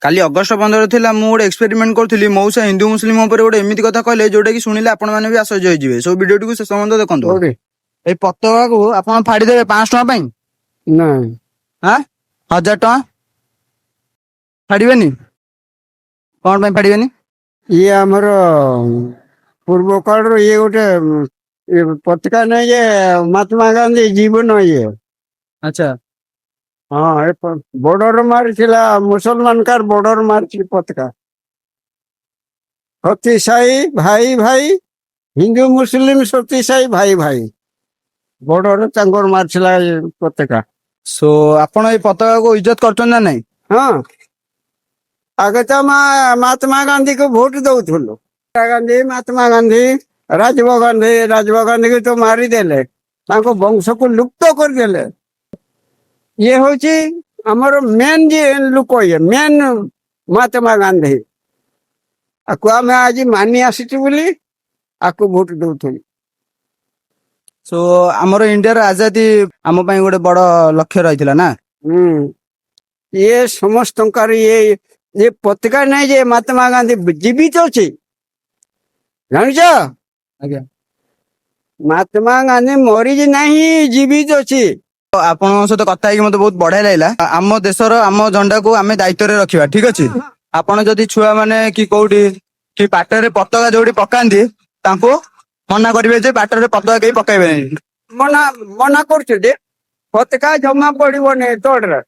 କାଲି ଅଗଷ୍ଟ 15 ଥିଲା ମୁଁ ଗୋଟେ ଏକ୍ସପେରିମେଣ୍ଟ କରୁଥିଲି ମଉସା ହିନ୍ଦୁ ମୁସଲିମ ଉପରେ ଗୋଟେ ଏମିତି କଥା କହିଲେ ଯୋଉଟା କି ଶୁଣିଲେ ଆପଣ ମାନେ ବି ଆଶ୍ଚର୍ଯ୍ୟ ହେଇଯିବେ। ସବୁ ଭିଡିଓଟିକୁ ଶେଷ ପର୍ଯ୍ୟନ୍ତ ଦେଖନ୍ତୁ। କୋଉଠି? ଏଇ ପତାକାକୁ ଆପଣ ଫାଡ଼ିଦେବେ 500 ଟଙ୍କା ପାଇଁ? ନାଇଁ ହାଁ 1000 ଟଙ୍କା ଫାଡ଼ିବେନି? କଣ ପାଇଁ ଫାଡ଼ିବେନି? ଇଏ ଆମର ପୂର୍ବ କାଳର ଇଏ ଗୋଟେ ପତାକା ନାହିଁ ଯେ ମହାତ୍ମା ଗାନ୍ଧୀ ଜୀବନ ଇଏ। ଆଚ୍ଛା ହଁ ବର୍ଡର ମାରିଥିଲା ମୁସଲମାନକାର ବର୍ଡର ମାରିଛି ପତାକା। ସତୀ ସାହି ଭାଇ ଭାଇ ହିନ୍ଦୁ ମୁସଲିମ ସତୀ ସାହି ଭାଇ ଭାଇ ବର୍ଡର ତାଙ୍କର ମାରିଥିଲା ଏ ପତାକା। ସୋ ଆପଣ ଏଇ ପତାକାକୁ ଇଜ୍ଜତ କରୁଛନ୍ତି ନା ନାଇଁ? ହଁ ଆଗେ ତ ମହାତ୍ମା ଗାନ୍ଧୀକୁ ଭୋଟ ଦଉଥିଲୁ। ମହାତ୍ମା ଗାନ୍ଧୀ ରାଜୀବ ଗାନ୍ଧୀକୁ ତ ମାରିଦେଲେ, ତାଙ୍କ ବଂଶକୁ ଲୁପ୍ତ କରିଦେଲେ। ଇଏ ହଉଛି ଆମର ମେନ୍ ଲୋକ, ଇଏ ମେନ୍ ମହାତ୍ମା ଗାନ୍ଧୀ। ଆକୁ ଆମେ ଆଜି ମାନି ଆସିଛୁ ବୋଲି ଆକୁ ଭୋଟ ଦଉଥିଲୁ। ସୋ ଆମର ଇଣ୍ଡିଆର ଆଜାଦି ଆମ ପାଇଁ ଗୋଟେ ବଡ ଲକ୍ଷ୍ୟ ରହିଥିଲା ନା? ଇଏ ସମସ୍ତଙ୍କର ଇଏ ପତାକା ନାହିଁ ଯେ ମହାତ୍ମା ଗାନ୍ଧୀ ଜୀବିତ ଅଛି, ଜାଣିଛ? ଆଜ୍ଞା ମହାତ୍ମା ଗାନ୍ଧୀ ମରିଛି ନାହିଁ, ଜୀବିତ ଅଛି। ଆପଣଙ୍କ ସହିତ କଥା ହେଇକି ମତେ ବହୁତ ବଢିଆ ଲାଗିଲା। ଆମ ଦେଶର ଆମ ଝଣ୍ଡାକୁ ଆମେ ଦାୟିତ୍ୱରେ ରଖିବା, ଠିକ ଅଛି? ଆପଣ ଯଦି ଛୁଆ ମାନେ କି କୋଉଠି କି ପାଟରେ ପତାକା ଯୋଉଠି ପକାନ୍ତି ତାଙ୍କୁ ମନା କରିବେ ଯେ ପାଟରେ ପତାକା କେହି ପକେଇବେନି। ମନା କରୁଛୁ ଯେ ପତାକା ଜମା ପଡିବନି ତୋଡରେ।